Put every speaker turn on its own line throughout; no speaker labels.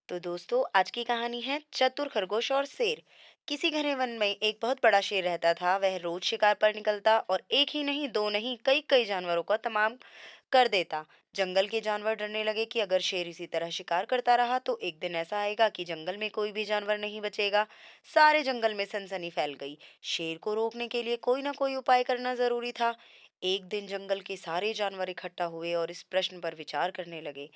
तो दोस्तों, आज की कहानी है चतुर खरगोश और शेर। किसी घने वन में एक बहुत बड़ा शेर रहता था। वह रोज शिकार पर निकलता और एक ही नहीं, दो नहीं, कई कई जानवरों का तमाम कर देता। जंगल के जानवर डरने लगे कि अगर शेर इसी तरह शिकार करता रहा तो एक दिन ऐसा आएगा कि जंगल में कोई भी जानवर नहीं बचेगा। सारे जंगल में सनसनी फैल गई। शेर को रोकने के लिए कोई ना कोई उपाय करना जरूरी था। एक दिन जंगल के सारे जानवर इकट्ठा हुए और इस प्रश्न पर विचार करने लगे।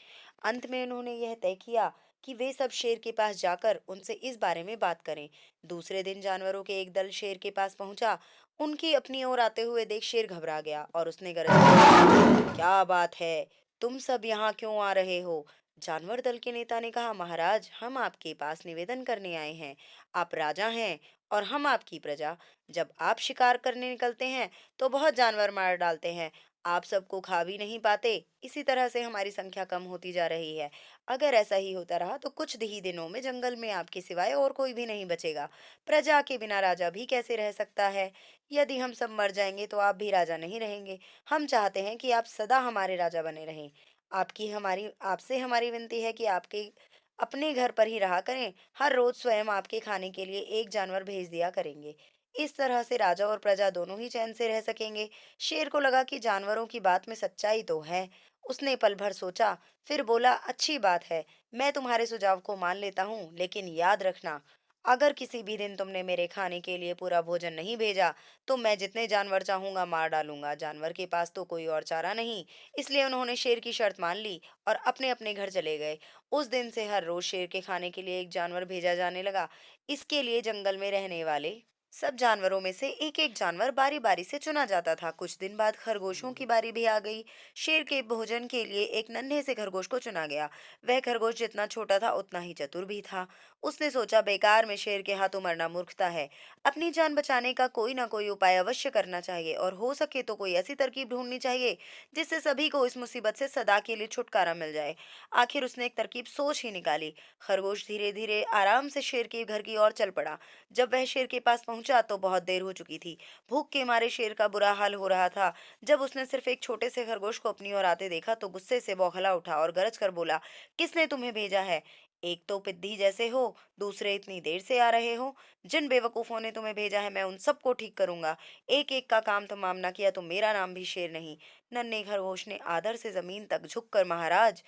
अंत में उन्होंने यह तय किया कि वे सब शेर के पास जाकर उनसे इस बारे में बात करें। दूसरे दिन जानवरों के एक दल शेर के पास पहुंचा। उनकी अपनी ओर आते हुए देख शेर घबरा गया और उसने गरज कर कहा, क्या बात है? तुम सब यहाँ क्यों आ रहे हो? जानवर दल के नेता ने कहा, महाराज, हम आपके पास निवेदन करने आए हैं। आप राजा हैं और हम आपकी प्रजा। जब आप शिकार करने निकलते हैं तो बहुत जानवर मार डालते हैं। आप सबको खा भी नहीं पाते। इसी तरह से हमारी संख्या कम होती जा रही है। अगर ऐसा ही होता रहा तो कुछ ही दिनों में जंगल में आपके सिवाय और कोई भी नहीं बचेगा। प्रजा के बिना राजा भी कैसे रह सकता है? यदि हम सब मर जाएंगे तो आप भी राजा नहीं रहेंगे। हम चाहते हैं कि आप सदा हमारे राजा बने रहें। आपकी हमारी आपसे हमारी विनती है कि आपके अपने घर पर ही रहा करें। हर रोज स्वयं आपके खाने के लिए एक जानवर भेज दिया करेंगे। इस तरह से राजा और प्रजा दोनों ही चैन से रह सकेंगे। शेर को लगा कि जानवरों की बात में सच्चाई तो है। उसने पल भर सोचा, फिर बोला, अच्छी बात है, मैं तुम्हारे सुझाव को मान लेता हूँ, लेकिन याद रखना, अगर किसी भी दिन तुमने मेरे खाने के लिए पूरा भोजन नहीं भेजा तो मैं जितने जानवर चाहूंगा मार डालूंगा। जानवर के पास तो कोई और चारा नहीं, इसलिए उन्होंने शेर की शर्त मान ली और अपने अपने घर चले गए। उस दिन से हर रोज शेर के खाने के लिए एक जानवर भेजा जाने लगा। इसके लिए जंगल में रहने वाले सब जानवरों में से एक एक जानवर बारी बारी से चुना जाता था। कुछ दिन बाद खरगोशों की बारी भी आ गई। शेर के भोजन के लिए एक नन्हे से खरगोश को चुना गया। वह खरगोश जितना छोटा था उतना ही चतुर भी था। उसने सोचा, बेकार में शेर के हाथों मरना मूर्खता है। अपनी जान बचाने का कोई ना कोई उपाय अवश्य करना चाहिए और हो सके तो कोई ऐसी तरकीब ढूंढनी चाहिए जिससे सभी को इस मुसीबत से सदा के लिए छुटकारा मिल जाए। आखिर उसने एक तरकीब सोच ही निकाली। खरगोश धीरे धीरे आराम से शेर के घर की ओर चल पड़ा। जब वह शेर के पास पहुंचा तो बहुत देर हो चुकी थी। भूख के मारे शेर का बुरा हाल हो रहा था। जब उसने सिर्फ एक छोटे से खरगोश को अपनी ओर आते देखा तो गुस्से से बौखला उठा और गरज कर बोला, किसने तुम्हें भेजा है? एक तो पिद्दी जैसे हो, दूसरे इतनी देर से आ रहे हो। जिन बेवकूफों ने तुम्हें भेजा है मैं उन सबको ठीक करूंगा। एक एक का काम तमाम ना किया तो मेरा नाम भी शेर नहीं। नन्हे खरगोश ने आदर से जमीन तक झुककर, महाराज,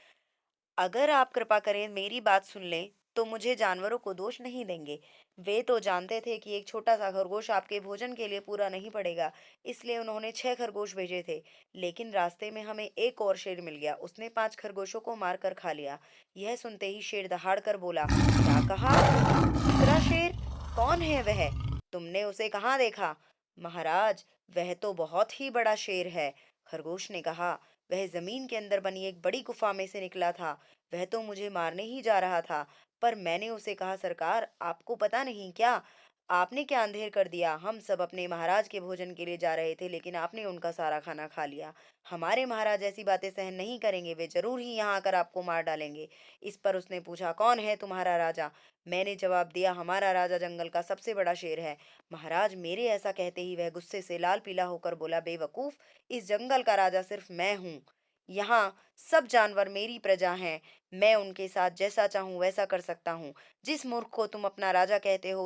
अगर आप कृपा करें मेरी बात सुन लें तो मुझे जानवरों को दोष नहीं देंगे। वे तो जानते थे कि एक छोटा सा खरगोश आपके भोजन के लिए पूरा नहीं पड़ेगा, इसलिए उन्होंने 6 खरगोश भेजे थे। लेकिन रास्ते में हमें एक और शेर मिल गया, उसने 5 खरगोशों को मार कर खा लिया। यह सुनते ही शेर दहाड़ कर बोला, क्या कहा? तीसरा शेर? कौन है वह? तुमने उसे कहाँ देखा? महाराज, वह तो बहुत ही बड़ा शेर है। खरगोश ने कहा, वह जमीन के अंदर बनी एक बड़ी गुफा में से निकला था। वह तो मुझे मारने ही जा रहा था, पर मैंने उसे कहा, सरकार, आपको पता नहीं क्या? आपने क्या अंधेर कर दिया? हम सब अपने महाराज के भोजन के लिए जा रहे थे, लेकिन आपने उनका सारा खाना खा लिया। हमारे महाराज ऐसी बातें सहन नहीं करेंगे, वे जरूर ही यहाँ आकर आपको मार डालेंगे। इस पर उसने पूछा, कौन है तुम्हारा राजा? मैंने जवाब दिया, हमारा राजा जंगल का सबसे बड़ा शेर है। महाराज, मेरे ऐसा कहते ही वह गुस्से से लाल पीला होकर बोला, बेवकूफ, इस जंगल का राजा सिर्फ मैं हूँ। यहाँ सब जानवर मेरी प्रजा हैं। मैं उनके साथ जैसा चाहूं वैसा कर सकता हूँ। जिस मूर्ख को तुम अपना राजा कहते हो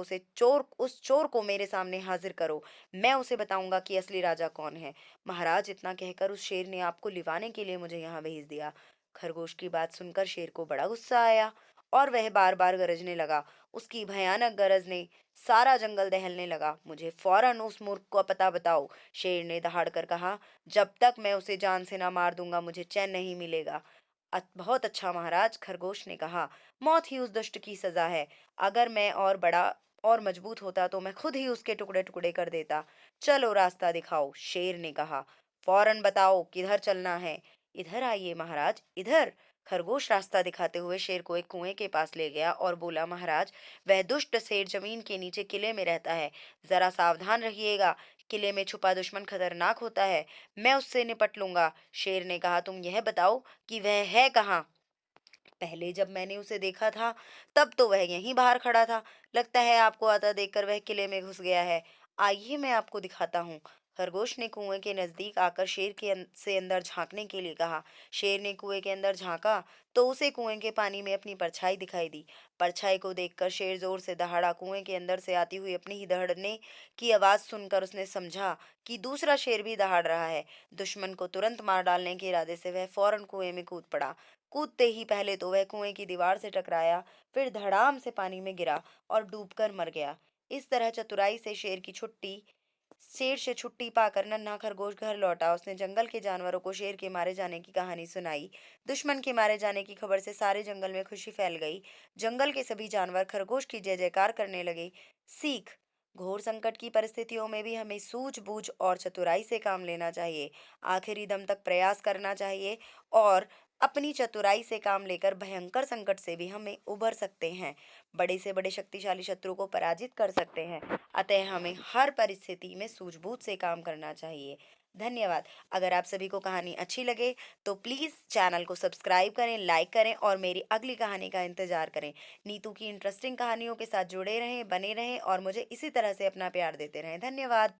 उस चोर को मेरे सामने हाजिर करो। मैं उसे बताऊंगा कि असली राजा कौन है। महाराज, इतना कहकर उस शेर ने आपको लिवाने के लिए मुझे यहाँ भेज दिया। खरगोश की बात सुनकर शेर को बड़ा गुस्सा आया और वह बार बार गरजने लगा। उसकी भयानक गरज ने सारा जंगल दहलने लगा। मुझे फौरन उस मूर्ख का पता बताओ, शेर ने दहाड़ कर कहा। जब तक मैं उसे जान से ना मार दूंगा मुझे चैन नहीं मिलेगा। बहुत अच्छा महाराज, खरगोश ने कहा, मौत ही उस दुष्ट की सजा है। अगर मैं और बड़ा और मजबूत होता तो मैं खुद ही उसके टुकड़े टुकड़े कर देता। चलो रास्ता दिखाओ, शेर ने कहा। फौरन बताओ किधर चलना है। इधर आइए महाराज, इधर। खरगोश रास्ता दिखाते हुए शेर को एक कुएं के पास ले गया और बोला, महाराज, वह दुष्ट शेर जमीन के नीचे किले में रहता है। जरा सावधान रहिएगा। किले में छुपा दुश्मन खतरनाक होता है। मैं उससे निपट लूंगा। शेर ने कहा, तुम यह बताओ कि वह है कहाँ? पहले जब मैंने उसे देखा था तब तो वह यहीं बाहर खड़ा था। लगता है आपको आता देखकर वह किले में घुस गया है। आइए मैं आपको दिखाता हूँ। खरगोश ने कुएं के नजदीक आकर शेर से अंदर झांकने के लिए कहा। शेर ने कुएं के अंदर झांका तो उसे कुएं के पानी में अपनी परछाई दिखाई दी। परछाई को देखकर शेर जोर से दहाड़ा। कुएं के अंदर से आती हुई अपनी ही दहाड़ने की आवाज सुनकर उसने समझा कि दूसरा शेर भी दहाड़ रहा है। दुश्मन को तुरंत मार डालने के इरादे से वह फौरन कुएं में कूद पड़ा। कूदते ही पहले तो वह कुएं की दीवार से टकराया, फिर धड़ाम से पानी में गिरा और डूबकर मर गया। इस तरह चतुराई से शेर से छुट्टी पाकर नन्हा खरगोश घर लौटा। उसने जंगल के जानवरों को शेर के मारे जाने की कहानी सुनाई। दुश्मन के मारे जाने की खबर से सारे जंगल में खुशी फैल गई। जंगल के सभी जानवर खरगोश की जय जयकार करने लगे। सीख: घोर संकट की परिस्थितियों में भी हमें सूझबूझ और चतुराई से काम लेना चाहिए। आखिरी दम तक प्रयास करना चाहिए और अपनी चतुराई से काम लेकर भयंकर संकट से भी हमें उबर सकते हैं, बड़े से बड़े शक्तिशाली शत्रु को पराजित कर सकते हैं। अतः हमें हर परिस्थिति में सूझबूझ से काम करना चाहिए। धन्यवाद। अगर आप सभी को कहानी अच्छी लगे तो प्लीज़ चैनल को सब्सक्राइब करें, लाइक करें और मेरी अगली कहानी का इंतज़ार करें। नीतू की इंटरेस्टिंग कहानियों के साथ जुड़े रहें, बने रहें और मुझे इसी तरह से अपना प्यार देते रहें। धन्यवाद।